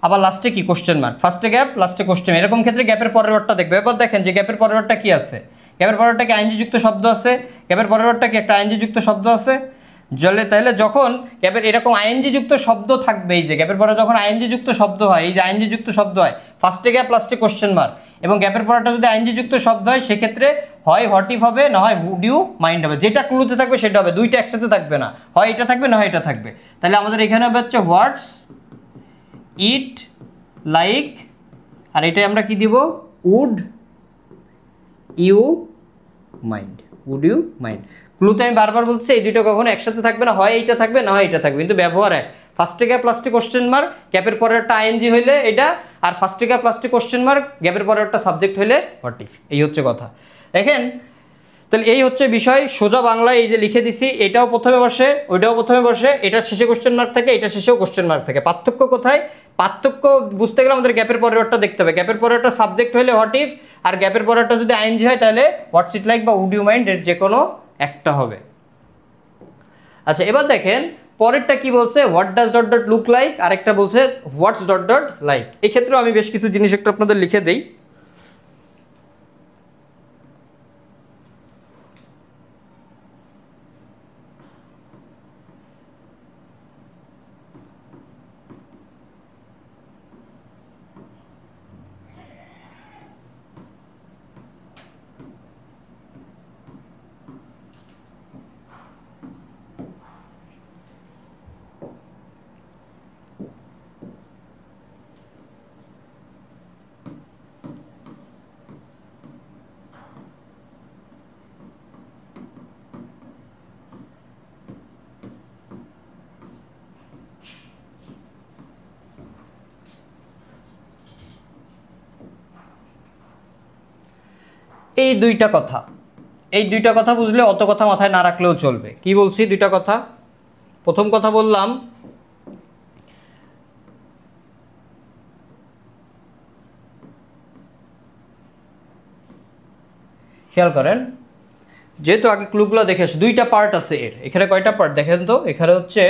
আবার লাস্টে কি কোশ্চেন মার্ক, ফার্স্টে গ্যাপ লাস্টে কোশ্চেন, এরকম ক্ষেত্রে গ্যাপের পরের ওয়ার্ডটা দেখবে। এবার দেখেন যে গ্যাপের পরের ওয়ার্ডটা কি আছে, গ্যাপের পরেরটা কি আইএনজি যুক্ত শব্দ আছে, গ্যাপের পরের ওয়ার্ডটা কি একটা আইএনজি যুক্ত শব্দ আছে, তাহলে যখন গ্যাপের এরকম আইএনজি যুক্ত শব্দ থাকবে, এই যে গ্যাপের পরে যখন আইএনজি যুক্ত শব্দ হয়, এই যে আইএনজি যুক্ত শব্দ হয়, ফার্স্টে গ্যাপ লাস্টে কোশ্চেন মার্ক এবং গ্যাপের পরেরটা যদি আইএনজি যুক্ত শব্দ হয়, সেক্ষেত্রে হয় হোয়াট ইফ হবে, না হয় উড ইউ মাইন্ড হবে, যেটা ক্লুতে থাকবে সেটা হবে, দুইটা একসাথে থাকবে না, হয় এটা থাকবে না হয় এটা থাকবে। তাহলে আমাদের এখানে হবে হচ্ছে হোয়াটস ইট লাইক, আর এটাই আমরা কি দিব, would you mind, would you mind. ক্লুতে আমি বারবার বলছি এই দুটো কখনো একসাথে থাকবে না, হয় এইটা থাকবে না হয় এটা থাকবে, কিন্তু ব্যবহার এক, ফার্স্টে গ্যাপ লাস্টে কোশ্চেন মার্ক, গ্যাপের পরে একটা আইএনজি হইলে এটা, আর ফার্স্টে গ্যাপ লাস্টে কোশ্চেন মার্ক, গ্যাপের পরে একটা সাবজেক্ট হইলে হোয়াট ইফ, এই হচ্ছে কথা। দেখেন তাহলে এই হচ্ছে বিষয়, সোজা বাংলায় এই যে লিখে দিছি, এটাও প্রথমে বসে ওইটাও প্রথমে বসে, এটা শেষে কোশ্চেন মার্ক থাকে, এটা শেষেও কোশ্চেন মার্ক থাকে। পার্থক্য কোথায়, পার্থক্য বুঝতে গেলে আমাদের গ্যাপের পরেরটা দেখতে হবে, গ্যাপের পরেরটা সাবজেক্ট হলে হোয়াট ইফ, আর গ্যাপের পরেরটা যদি আইএনজি হয় তাহলে হোয়াটস ইট লাইক বা উড ইউ মাইন্ড, এর যে কোনো একটা হবে। আচ্ছা এবার দেখেন পরেরটা কি বলছে, what does dot dot look like, আরেকটা বলছে হোয়াটস ডট ডট লাইক। এই ক্ষেত্রেও আমি বেশ কিছু জিনিস একটু আপনাদের লিখে দেই। এই দুইটা কথা, এই দুইটা কথা বুঝলে অত কথা মাথায় না রাখলেও চলবে। কি বলছি দুইটা কথা, প্রথম কথা বললাম খেয়াল করেন, যেহেতু আগে ক্লুগুলো দেখে আসি, দুইটা পার্ট আছে এর, এখানে কয়টা পার্ট দেখেন তো, এখানে হচ্ছে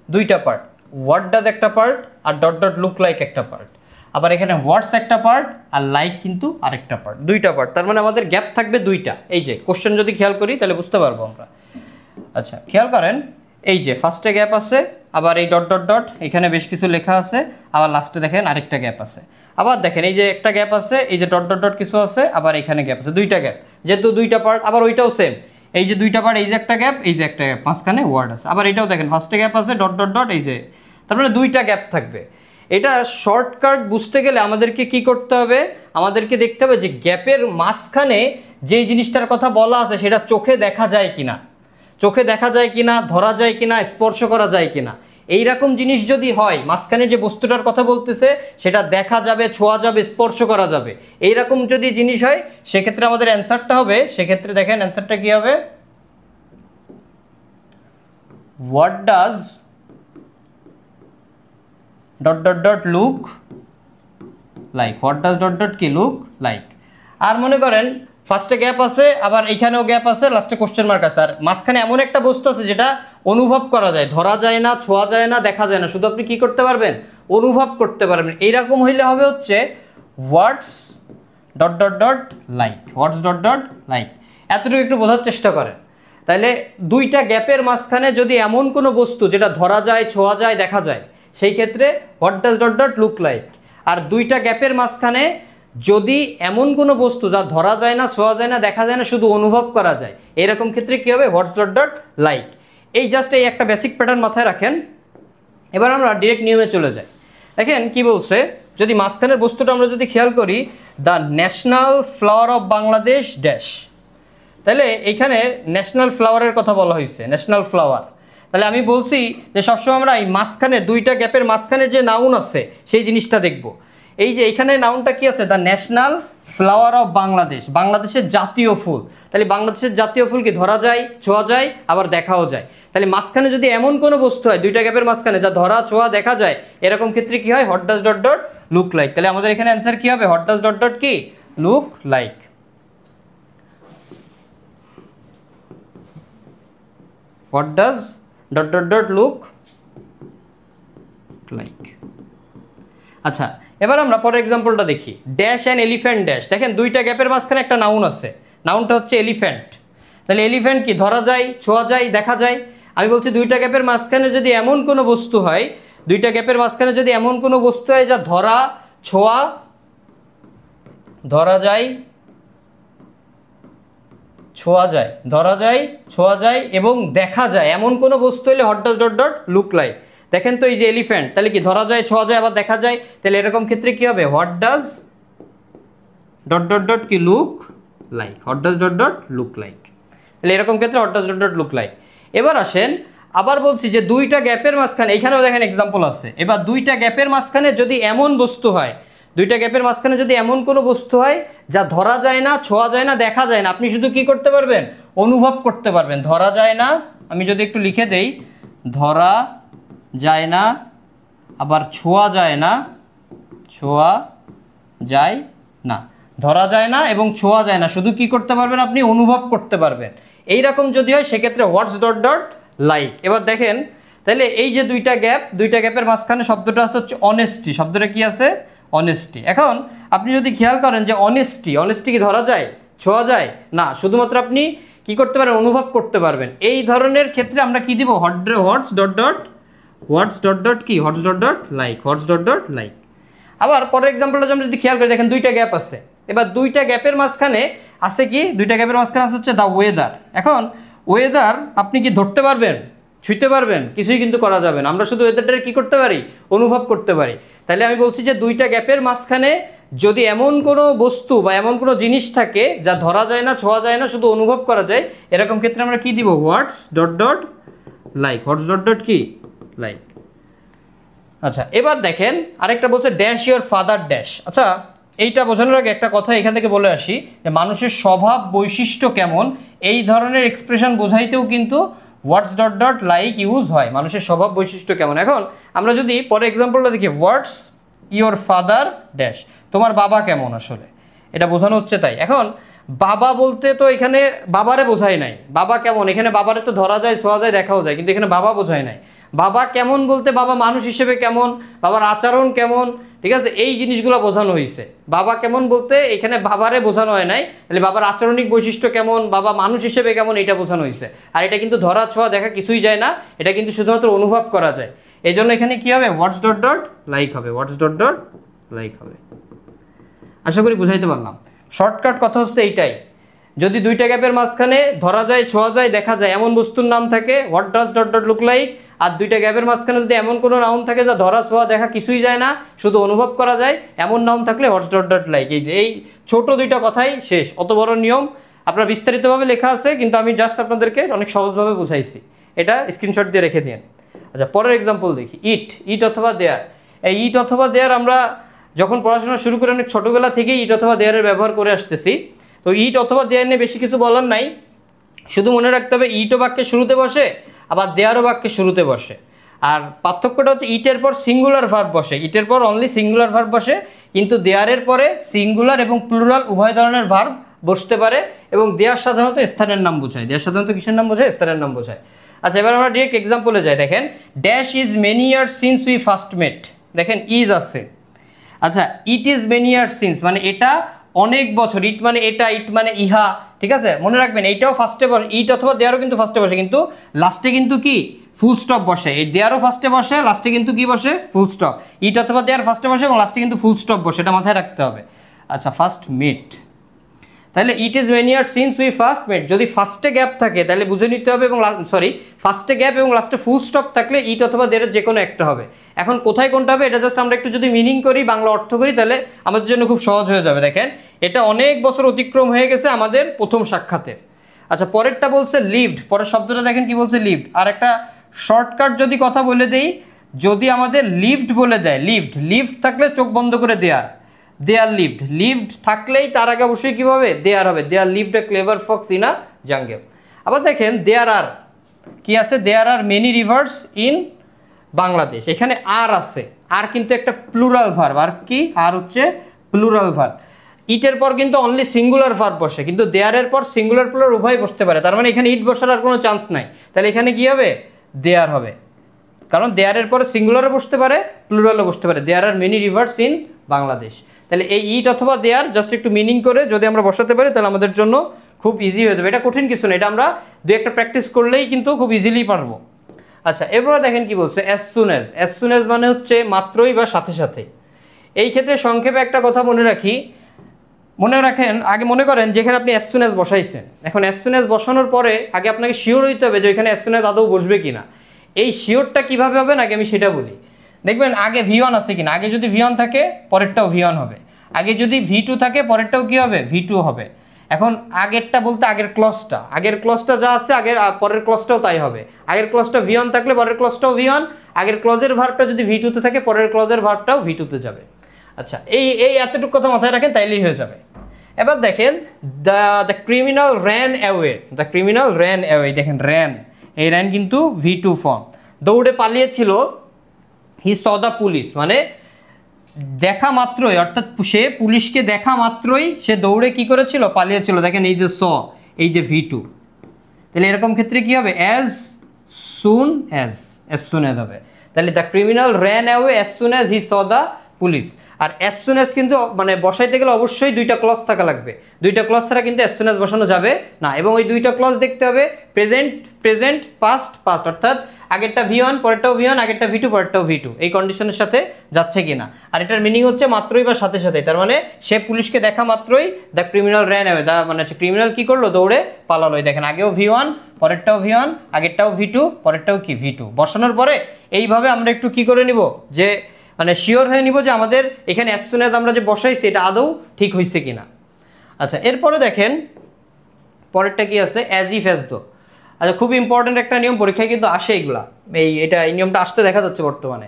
দুইটা পার্ট, হোয়াট ডাজ একটা পার্ট আর ডট ডট লুক লাইক একটা পার্ট, আবার এখানে হোয়াটস একটা পার্ট আর লাইক কিন্তু আরেকটা পার্ট, দুইটা পার্ট, তার মানে আমাদের গ্যাপ থাকবে দুইটা। এই যে কোশ্চেন যদি খেয়াল করি তাহলে বুঝতে পারবো আমরা। আচ্ছা খেয়াল করেন, এই যে ফার্স্টে গ্যাপ আছে, আবার এই ডট ডট ডট এখানে বেশ কিছু লেখা আছে, আবার লাস্টে দেখেন আরেকটা গ্যাপ আছে, আবার দেখেন এই যে একটা গ্যাপ আছে, এই যে ডট ডট ডট কিছু আছে, আবার এখানে গ্যাপ আছে, দুইটা গ্যাপ, যেহেতু দুইটা পার্ট, আবার ওইটাও সেম, এই যে দুইটা পার্ট, এই যে একটা গ্যাপ, এই যে একটা গ্যাপ, মাঝখানে ওয়ার্ড আছে, আবার এটাও দেখেন ফার্স্টে গ্যাপ আছে, ডট ডট ডট, এই যে, তার মানে দুইটা গ্যাপ থাকবে। এটা শর্টকাট বুঝতে গেলে আমাদেরকে কি করতে হবে, আমাদেরকে দেখতে হবে যে গ্যাপের মাঝখানে যেই জিনিসটার কথা বলা আছে সেটা চোখে দেখা যায় কিনা, চোখে দেখা যায় কিনা, ধরা যায় কিনা, স্পর্শ করা যায় কিনা। এইরকম জিনিস যদি হয়, মাঝখানে যে বস্তুটার কথা বলতেছে সেটা দেখা যাবে, ছোঁয়া যাবে, স্পর্শ করা যাবে, এইরকম যদি জিনিস হয় সেক্ষেত্রে আমাদের অ্যান্সারটা হবে, সেক্ষেত্রে দেখেন অ্যান্সারটা কি হবে, what does dot dot dot look like, what does dot dot কি লুক লাইক। আর মনে করেন ফার্স্টে গ্যাপ আছে, আবার এইখানেও গ্যাপ আছে, লাস্টে কোশ্চেন মার্ক আছে, আর মাঝখানে এমন একটা বস্তু আছে যেটা অনুভব করা যায়, ধরা যায় না, ছোঁয়া যায় না, দেখা যায় না, শুধু আপনি কি করতে পারবেন, অনুভব করতে পারবেন। এইরকম হইলে হবে হচ্ছে হোয়াটস ডট ডট ডট লাইক, হোয়াটস ডট ডট লাইক। এতটুকু একটু বোঝার চেষ্টা করেন। তাহলে দুইটা গ্যাপের মাঝখানে যদি এমন কোনো বস্তু যেটা ধরা যায়, ছোঁয়া যায়, দেখা যায়, সেই ক্ষেত্রে what does dot dot look like. আর দুইটা গ্যাপের মাঝখানে যদি এমন কোনো বস্তু যা ধরা যায় না, ছোঁয়া যায় না, দেখা যায় না, শুধু অনুভব করা যায়, এরকম ক্ষেত্রে কী হবে, হোয়াটস ডট ডট লাইক। এই জাস্ট এই একটা বেসিক প্যাটার্ন মাথায় রাখেন। এবার আমরা ডিরেক্ট নিয়মে চলে যাই। দেখেন কি বলছে, যদি মাঝখানের বস্তুটা আমরা যদি খেয়াল করি, the national flower of Bangladesh dash, তাহলে এইখানে ন্যাশনাল ফ্লাওয়ারের কথা বলা হয়েছে, ন্যাশনাল ফ্লাওয়ার। তাহলে আমি বলছি যে সবসময় আমরা এই মাঝখানে দুইটা গ্যাপের মাঝখানে যে নাউন আছে সেই জিনিসটা দেখব। এই যে এখানে নাউনটা কি আছে, the national flower of Bangladesh, বাংলাদেশের জাতীয় ফুল। তাহলে বাংলাদেশের জাতীয় ফুল কি ধরা যায়, ছোঁয়া যায়, আবার দেখাও যায়। তাহলে মাঝখানে যদি এমন কোনো বস্তু হয় দুইটা গ্যাপের মাঝখানে যা ধরা ছোঁয়া দেখা যায়, এরকম ক্ষেত্রে কি হয়, what does dot dot look like. তাহলে আমাদের এখানে অ্যান্সার কি হবে, হোয়াট ডাজ ডট ডট কি look like. What does dot dot dot look like. আচ্ছা, এবার আমরা পরের এক্সাম্পলটা দেখি, ড্যাশ অ্যান্ড এলিফ্যান্ট ড্যাশ। দেখেন দুইটা গ্যাপের মাঝখানে একটা নাউন আছে, নাউনটা হচ্ছে এলিফ্যান্ট। তাহলে এলিফ্যান্ট কি ধরা যায়, ছোঁয়া যায়, দেখা যায়। আমি বলছি দুইটা গ্যাপের মাঝখানে যদি এমন কোনো বস্তু হয়, দুইটা গ্যাপের মাঝখানে যদি এমন কোনো বস্তু হয় যা ধরা ছোঁয়া, ধরা যায়, ছোঁয়া যায়, ধরা যায়, ছোঁয়া যায় এবং দেখা যায়, এমন কোনো বস্তু হলে what does dot dot look like. দেখেন তো এই যে এলিফ্যান্ট, তাহলে কি ধরা যায়, ছোঁয়া যায়, আবার দেখা যায়। তাহলে এরকম ক্ষেত্রে কি হবে, what does dot dot dot কি look like, what does dot dot look like. তাহলে এরকম ক্ষেত্রে what does dot dot look like. এবার আসেন, আবার বলছি যে দুইটা গ্যাপের মাঝখানে, এইখানেও দেখেন এক্সাম্পল আছে। এবার দুইটা গ্যাপের মাঝখানে যদি এমন বস্তু হয়, দুইটা গ্যাপের মাঝখানে যদি এমন কোনো বস্তু হয় যা ধরা যায় না, ছোঁয়া যায় না, দেখা যায় না, আপনি শুধু কি করতে পারবেন, অনুভব করতে পারবেন। ধরা যায় না, আমি যদি একটু লিখে দেই, ধরা যায় না, আবার ছোঁয়া যায় না, ছোঁয়া যায় না, ধরা যায় না এবং ছোঁয়া যায় না, শুধু কি করতে পারবেন, আপনি অনুভব করতে পারবেন। এইরকম যদি হয় সেক্ষেত্রে হোয়াটস ডট ডট লাইক। এবার দেখেন, তাহলে এই যে দুইটা গ্যাপ, দুইটা গ্যাপের মাঝখানে শব্দটা আছে হচ্ছে অনেস্টি, শব্দটা কি আছে, অনেস্টি। এখন আপনি যদি খেয়াল করেন যে অনেস্টি, অনেস্টি কি ধরা যায়, ছোঁয়া যায় না, শুধুমাত্র আপনি কি করতে পারেন, অনুভব করতে পারবেন। এই ধরনের ক্ষেত্রে আমরা কি দিব, হোয়াটস ডট ডট, হোয়াটস ডট ডট কি, হোয়াটস ডট ডট লাইক, হোয়াটস ডট ডট লাইক। আবার পরের এক্সাম্পলটা আমরা যদি খেয়াল করি, দেখেন দুইটা গ্যাপ আছে। এবার দুইটা গ্যাপের মাঝখানে আছে কি, দুইটা গ্যাপের মাঝখানে আছে হচ্ছে দ্য ওয়েদার। এখন ওয়েদার আপনি কি ধরতে পারবেন, ছুঁতে পারবেন, কিছুই কিন্তু করা যাবে না, আমরা শুধু ওয়েদারটা কি করতে পারি, অনুভব করতে পারি। তাহলে আমি বলছি যে দুইটা গ্যাপের মাঝখানে যদি এমন কোনো বস্তু বা এমন কোনো জিনিস থাকে যা ধরা যায় না, ছোঁয়া যায় না, শুধু অনুভব করা যায়, এরকম ক্ষেত্রে আমরা কি দিব, হোয়াটস ডট ডট লাইক, হোয়াটস ডট ডট কি লাইক। আচ্ছা, এবার দেখেন আরেকটা বলছে ড্যাশ ইওর ফাদার ড্যাশ। আচ্ছা, এইটা বোঝানোর আগে একটা কথা এখান থেকে বলে আসি, যে মানুষের স্বভাব বৈশিষ্ট্য কেমন, এই ধরনের এক্সপ্রেশন বোঝাইতেও কিন্তু হোয়াটস ডট ডট লাইক ইউজ হয়, মানুষের স্বভাব বৈশিষ্ট্য কেমন। এখন আমরা যদি পরে এক্সাম্পলটা দেখি, হোয়াটস ইওর ফাদার ড্যাশ, তোমার বাবা কেমন, আসলে এটা বোঝানো হচ্ছে তাই। এখন বাবা বলতে তো এখানে বাবারে বোঝায় নাই, বাবা কেমন, এখানে বাবারে তো ধরা যায়, ছোঁয়া যায়, দেখাও যায়, কিন্তু এখানে বাবা বোঝায় নাই। বাবা কেমন বলতে বাবা মানুষ হিসেবে কেমন, বাবার আচরণ কেমন, ঠিক আছে, এই জিনিসগুলো বোঝানো হয়েছে। বাবা কেমন বলতে এখানে বাবারে বোঝানো হয় নাই, তাহলে বাবার আচরণিক বৈশিষ্ট্য কেমন, বাবা মানুষ হিসেবে কেমন, এটা বোঝানো হয়েছে। আর এটা কিন্তু ধরা ছোঁয়া দেখা কিছুই যায় না, এটা কিন্তু শুধুমাত্র অনুভব করা যায়। এই জন্য এখানে কি হবে, হোয়াটস ডট ডট লাইক হবে, হোয়াটস ডট ডট লাইক হবে। আশা করি বুঝাইতে পারলাম। শর্টকাট কথা হচ্ছে এইটাই, যদি দুইটা গ্যাপের মাঝখানে ধরা যায়, ছোঁয়া যায়, দেখা যায় এমন বস্তুর নাম থাকে, what does dot dot look like. আর দুইটা গ্যাপের মাঝখানে যদি এমন কোনো নাউন থাকে যা ধরা ছোঁয়া দেখা কিছুই যায় না, শুধু অনুভব করা যায়, এমন নাউন থাকলে হোয়াটস ডট ডট লাইক। এই যে এই ছোট দুইটা কথাই শেষ, অত বড় নিয়ম আপনার বিস্তারিতভাবে লেখা আছে, কিন্তু আমি জাস্ট আপনাদেরকে অনেক সহজভাবে বুঝাইছি, এটা স্ক্রিনশট দিয়ে রেখে দিন। আচ্ছা, পরের এক্সাম্পল দেখি, ইট, ইট অথবা দেয়ার। এই ইট অথবা দেয়ার আমরা যখন পড়াশোনা শুরু করে অনেক ছোটোবেলা থেকেই ইট অথবা দেয়ারের ব্যবহার করে আসতেছি। তো ইট অথবা দেয়ার নিয়ে বেশি কিছু বলার নাই, শুধু মনে রাখতে হবে ইটও বাক্যের শুরুতে বসে, আবার দেয়ারও বাক্যের শুরুতে বসে। আর পার্থক্যটা হচ্ছে ইটের পর সিঙ্গুলার ভার্ব বসে, ইটের পর অনলি সিঙ্গুলার ভার্ব বসে, কিন্তু দেয়ারের পরে সিঙ্গুলার এবং প্লুরাল উভয় ধরনের ভার্ব বসতে পারে। এবং দেয়ার সাধারণত স্থানের নাম বোঝায়, দেয়ার সাধারণত কিসের নাম বোঝায়, স্থানের নাম বোঝায়। আচ্ছা, এবার আমরা ডিরেক্ট এক্সাম্পলে যাই। দেখেন, dash is many years since we first met. দেখেন ইজ আছে। আচ্ছা, it is many years since মানে এটা অনেক বছর, ইট মানে এটা, ইট মানে ইহা, ঠিক আছে, মনে রাখবেন এইটাও ফার্স্টে বসে, ইট অথবা দেয়ারও কিন্তু ফার্স্টে বসে, কিন্তু লাস্টে কিন্তু কি ফুল স্টপ বসে। এই দেয়ারও ফার্স্টে বসে, লাস্টে কিন্তু কি বসে, ফুল স্টপ। ইট অথবা দেয়ার ফার্স্টে বসে এবং লাস্টে কিন্তু ফুল স্টপ বসে, এটা মাথায় রাখতে হবে। আচ্ছা, ফার্স্ট মেট, তাহলে it is many years since we first met, যদি ফার্স্টে গ্যাপ থাকে তাহলে বুঝে নিতে হবে, এবং ফার্স্টে গ্যাপ এবং লাস্টে ফুল স্টপ থাকলে ইট অথবা দেয়ারের যে কোনো একটা হবে। এখন কোথায় কোনটা হবে এটা জাস্ট আমরা একটু যদি মিনিং করি, বাংলা অর্থ করি, তাহলে আমাদের জন্য খুব সহজ হয়ে যাবে। দেখেন, এটা অনেক বছর অতিক্রম হয়ে গেছে আমাদের প্রথম সাক্ষাতে। আচ্ছা, পরেরটা বলছে লিভড, পরের শব্দটা দেখেন কি বলছে, লিভড। আর একটা শর্টকাট যদি কথা বলে দেই, যদি আমাদের লিভড বলে দেয়, লিভড থাকলে চোখ বন্ধ করে দেয়ার লিভড থাকলেই তার আগে অবশ্যই কী হবে, দেয়ার হবে, there lived a clever fox in a jungle. আবার দেখেন দেয়ার আর কি আছে, there are many rivers in Bangladesh, এখানে আর আছে, আর কিন্তু একটা প্লুরাল ভার্ব, আর কি আর হচ্ছে প্লুরাল ভার্ব। ইটের পর কিন্তু অনলি সিঙ্গুলার ভার্ব বসে, কিন্তু দেয়ারের পর সিঙ্গুলার প্লুরাল উভয় বসতে পারে, তার মানে এখানে ইট বসার আর কোনো চান্স নাই, তাহলে এখানে কি হবে, দেয়ার হবে, কারণ দেয়ারের পরে সিঙ্গুলারও বসতে পারে প্লুরালও বসতে পারে, there are many rivers in Bangladesh. তাহলে এই ইট অথবা দেয়ার জাস্ট একটু মিনিং করে যদি আমরা বসাতে পারি তাহলে আমাদের জন্য খুব ইজি হয়ে যাবে, এটা কঠিন কিছু না, এটা আমরা দু একটা প্র্যাকটিস করলেই কিন্তু খুব ইজিলি পারবো। আচ্ছা, এরপরে দেখেন কি বলছে, অ্যাজ সুন অ্যাজ মানে হচ্ছে মাত্রই বা সাথে সাথে। এই ক্ষেত্রে সংক্ষেপে একটা কথা মনে রাখেন, আগে মনে করেন যেখানে আপনি অ্যাজ সুন অ্যাজ বসাইছেন, এখন অ্যাজ সুন অ্যাজ বসানোর পরে আগে আপনাকে শিওর হইতে হবে যে ওইখানে অ্যাজ সুন অ্যাজ আদৌ বসবে কিনা। এই শিওরটা কীভাবে হবে আগে আমি সেটা বলি। দেখবেন আগে V1 আছে কিনা, আগে যদি V1 থাকে পরেরটাও V1 হবে, আগে যদি V2 থাকে পরেরটাও কী হবে, V2 হবে। এখন আগেরটা বলতে আগের ক্লজটা যা আছে আগের পরের ক্লজটাও তাই হবে, আগের ক্লজটা V1 থাকলে পরের ক্লজটাও V1, আগের ক্লজের ভার্বটা যদি V2 তে থাকে পরের ক্লজের ভার্বটাও V2 তে যাবে। আচ্ছা, এই এতটুকু কথা মাথায় রাখেন তাইলেই হয়ে যাবে। এবার দেখেন দ্য ক্রিমিনাল র্যান অ্যাওয়ে, দেখেন র্যান, এই র্যান কিন্তু V2 ফর্ম, দৌড়ে পালিয়েছিল। হি স দ্য পুলিশ মানে দেখা মাত্রই, অর্থাৎ সে পুলিশকে দেখা মাত্রই সে দৌড়ে কি করেছিল, পালিয়েছিল। দেখেন এই যে এই যে V2, তাহলে এরকম ক্ষেত্রে কি হবে, অ্যাজ সুন অ্যাজ হবে। তাহলে the criminal ran away as soon as he saw the police. আর অ্যাজ সুন অ্যাজ কিন্তু মানে বসাইতে গেলে অবশ্যই দুইটা ক্লজ থাকা লাগবে, দুইটা ক্লজ ছাড়া কিন্তু অ্যাজ সুন অ্যাজ বসানো যাবে না, এবং ওই দুইটা ক্লজ দেখতে হবে প্রেজেন্ট পাস্ট, অর্থাৎ আগেরটা V1 পরেরটাও V1, আগেরটা V2 পরেরটাও V2, এই কন্ডিশনের সাথে যাচ্ছে কিনা। আর এটার মিনিং হচ্ছে মাত্রই বা সাথে সাথে, তার মানে সে পুলিশকে দেখা মাত্রই দ্য ক্রিমিনাল র্যান অ্যাওয়ে, মানে হচ্ছে ক্রিমিনাল কি করলো, দৌড়ে পালালো। দেখেন আগেও V1 পরেরটাও V1, আগেরটাও V2 পরেরটাও কি V2 বসানোর পরে এইভাবে আমরা একটু কি করে নিব, যে মানে শিওর হয়ে নিব যে আমাদের এখানে অ্যাজ সুন অ্যাজ আমরা যে বসাইছি এটা আদৌ ঠিক হয়েছে কিনা। আচ্ছা, এরপরে দেখেন পরেরটা কি আছে, অ্যাজ ইফ অ্যাজ দো। আচ্ছা, খুব ইম্পর্টেন্ট একটা নিয়ম, পরীক্ষায় কিন্তু আসে এগুলা, এই নিয়মটা আসতে দেখা যাচ্ছে বর্তমানে।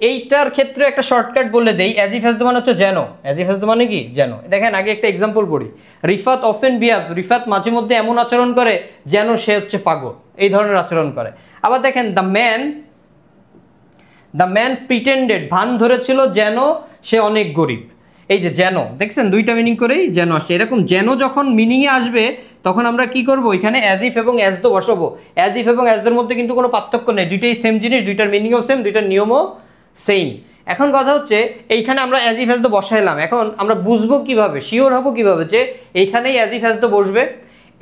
এইটার ক্ষেত্রে একটা শর্টকাট বলে দেই, অ্যাজ ইফ অ্যাজ দো মানে হচ্ছে যেন, অ্যাজ ইফ অ্যাজ দো মানে কি যেন। দেখেন আগে একটা এক্সাম্পল পড়ি, রিফাত অফেন বিহেভস, রিফাত মাঝে মধ্যে এমন আচরণ করে যেন সে হচ্ছে পাগল, এই ধরনের আচরণ করে। আবার দেখেন দ্য ম্যান প্রিটেন্ডেড, ভান ধরেছিল যেন সে অনেক গরিব। এই যে যেন, দেখছেন দুইটা মিনিং করেই যেন আসছে। এরকম যেন যখন মিনিংয়ে আসবে তখন আমরা কি করব, এখানে অ্যাজ ইফ এবং অ্যাজ দো বসাবো। অ্যাজ ইফ এবং অ্যাজ দোর মধ্যে কিন্তু কোনো পার্থক্য নেই, দুইটাই সেম জিনিস, দুইটার মিনিংও সেম, দুইটার নিয়মও সেম। এখন কথা হচ্ছে এইখানে আমরা অ্যাজ ইফ অ্যাজ দো বসাইলাম, এখন আমরা বুঝবো কিভাবে, শিওর হবো কিভাবে যে এইখানেই অ্যাজ ইফ অ্যাজ দো বসবে।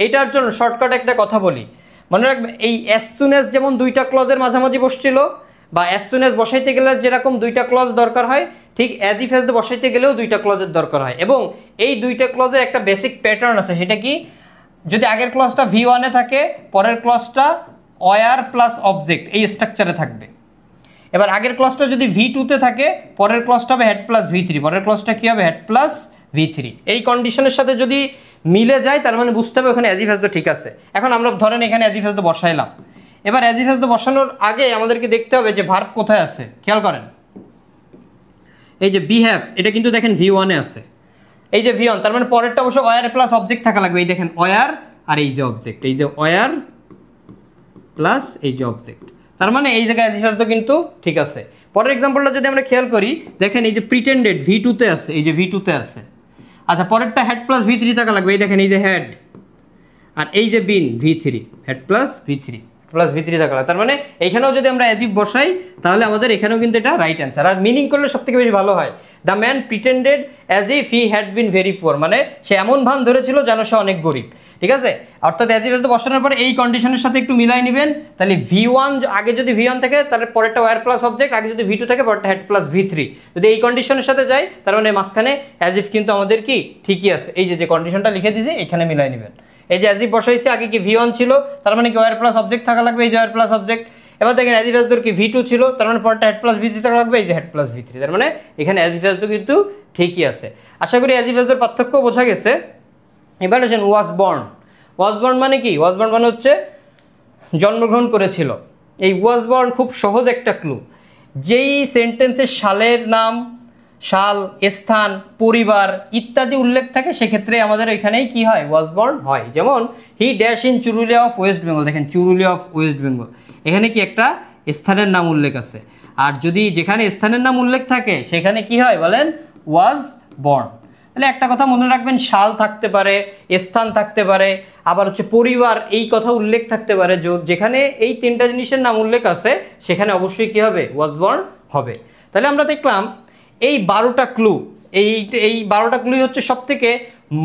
এইটার জন্য শর্টকাট একটা কথা বলি, মনে রাখবে এই অ্যাজ সুন অ্যাজ যেমন দুইটা ক্লজের মাঝামাঝি বসছিল, বা অ্যাজ সুন অ্যাজ বসাইতে গেলে যেরকম দুইটা ক্লজ দরকার হয়, ঠিক অ্যাজ ইফ অ্যাজ দো বসাইতে গেলেও দুইটা ক্লজের দরকার হয়। এবং এই দুইটা ক্লজের একটা বেসিক প্যাটার্ন আছে, সেটা কি, যদি আগের ক্লজটা V1 এ থাকে পরের ক্লজটা ওয়্যার প্লাস অবজেক্ট এই স্ট্রাকচারে থাকবে। এবার আগের ক্লজটা যদি V2 তে থাকে পরের ক্লজটা হবে হেড প্লাস V3, পরের ক্লজটা কি হবে, হেড প্লাস V3। এই কন্ডিশনের সাথে যদি মিলে যায় তার মানে বুঝতে হবে ওখানে অ্যাজ ইফ অ্যাজ দো ঠিক আছে। এখন আমরা ধরেন এখানে অ্যাজ ইফ অ্যাজ দো বসাইলাম, এবার অ্যাজ ইফ অ্যাজ দো বসানোর আগে আমাদেরকে দেখতে হবে যে ভার্ব কোথায় আছে। খেয়াল করেন এই যে বিহেভস, এটা কিন্তু দেখেন V1 এ আছে, এই যে V1, তার মানে পরেরটা অবশ্য ওয়্যার প্লাস অবজেক্ট থাকা লাগবে। এই দেখেন ওয়্যার আর এই যে অবজেক্ট, এই যে ওয়্যার প্লাস এই যে অবজেক্ট, তার মানে এই জায়গায় অ্যাজ ইফ অ্যাজ দো কিন্তু ঠিক আছে। পরের এক্সাম্পলটা যদি আমরা খেয়াল করি, দেখেন এই যে প্রিটেন্ডেড V2 তে আছে, এই যে V2 তে আছে। আচ্ছা, পরেরটা হেড প্লাস V3 থাকা লাগবে, এই দেখেন এই যে হেড, আর এই যে বিন V3, হেড প্লাস V3 থাকা লাগবে। তার মানে এখানেও যদি আমরা অ্যাজ ইফ বসাই তাহলে আমাদের এখানেও কিন্তু এটা রাইট অ্যান্সার। আর মিনিং করলে সব থেকে বেশি ভালো হয়, the man pretended as if he had been very poor, মানে সে এমন ভান ধরেছিল যেন সে অনেক গরিব। ঠিক আছে, অর্থাৎ অ্যাজ ইফ অ্যাজ দো বসানোর পরে এই কন্ডিশনের সাথে একটু মিলাই নেবেন। তাহলে V1 আগে যদি V1 থাকে তাহলে পরেরটা ওয়্যার প্লাস অবজেক্ট, আগে যদি V2 থাকে পরেরটা হেড প্লাস V3, যদি এই কন্ডিশনের সাথে যায় তার মানে মাঝখানে অ্যাজ ইফ কিন্তু আমাদের কি ঠিকই আছে। এই যে কন্ডিশনটা লিখে দিয়েছি এখানে মিলাই নেবেন। এই যে অ্যাজ ইফ বসাইছে, আগে কি V1 ছিল, তার মানে কি ওয়্যার প্লাস অবজেক্ট থাকা লাগবে, এই যে ওয়্যার প্লাস অবজেক্ট। এবার দেখেন অ্যাজ ইফ অ্যাজ দোর কি V2 ছিল, তার মানে পরেরটা হেড প্লাস V3 থাকা লাগবে, এই যে হেড প্লাস V3, তার মানে এখানে অ্যাজ ইফ অ্যাজ দো কিন্তু ঠিকই আছে। আশা করি অ্যাজ ইফ অ্যাজ দোর পার্থক্য বোঝা গেছে। এবার হচ্ছেন ওয়াজ বর্ন মানে কি, ওয়াজ বর্ন মানে হচ্ছে জন্মগ্রহণ করেছিল। এই ওয়াজ বর্ন খুব সহজ একটা ক্লু। যেই সেন্টেন্সের সালের নাম, সাল, স্থান, পরিবার ইত্যাদি উল্লেখ থাকে সেক্ষেত্রে আমাদের এখানেই কি হয়, ওয়াজ বর্ন হয়। যেমন he dash in Churulia of West Bengal, দেখেন চুরুলিয়া অফ ওয়েস্ট বেঙ্গল, এখানে কি একটা স্থানের নাম উল্লেখ আছে। আর যদি যেখানে স্থানের নাম উল্লেখ থাকে সেখানে কি হয় বলেন, ওয়াজ বর্ন। তাহলে একটা কথা মনে রাখবেন, সাল থাকতে পারে, স্থান থাকতে পারে, আবার হচ্ছে পরিবার এই কথা উল্লেখ থাকতে পারে। যেখানে এই তিনটা জিনিসের নাম উল্লেখ আছে সেখানে অবশ্যই কি হবে, ওয়াজ বর্ন হবে। তাহলে আমরা দেখলাম এই 12টা ক্লু, এই 12টা ক্লুই হচ্ছে সবথেকে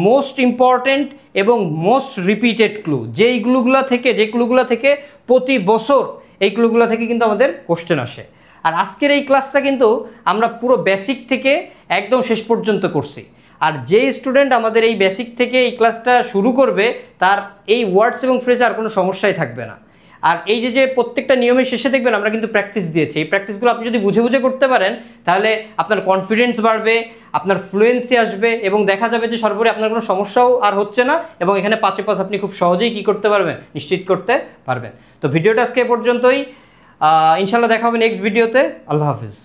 মোস্ট ইম্পর্টেন্ট এবং মোস্ট রিপিটেড ক্লু। যে ক্লুগুলো থেকে প্রতি বছর এই ক্লুগুলো থেকে কিন্তু আমাদের কোশ্চেন আসে। আর আজকের এই ক্লাসটা কিন্তু আমরা পুরো বেসিক থেকে একদম শেষ পর্যন্ত করছি। আর যে স্টুডেন্ট আমাদের এই বেসিক থেকে এই ক্লাসটা শুরু করবে তার এই ওয়ার্ডস এবং ফ্রেজে আর কোনো সমস্যাই থাকবে না। আর এই যে প্রত্যেকটা নিয়মের শেষে দেখবেন আমরা কিন্তু প্র্যাকটিস দিয়েছি। এই প্র্যাকটিসগুলো আপনি যদি বুঝে বুঝে করতে পারেন তাহলে আপনার কনফিডেন্স বাড়বে, আপনার ফ্লুয়েন্সি আসবে এবং দেখা যাবে যে সর্বোপরি আপনার কোনো সমস্যাও আর হচ্ছে না এবং এখানে 5 পথ আপনি খুব সহজেই কী করতে পারবেন, নিশ্চিত করতে পারবেন। তো ভিডিওটা আজকে এ পর্যন্তই, ইনশাল্লাহ দেখা হবে নেক্সট ভিডিওতে। আল্লাহ হাফিজ।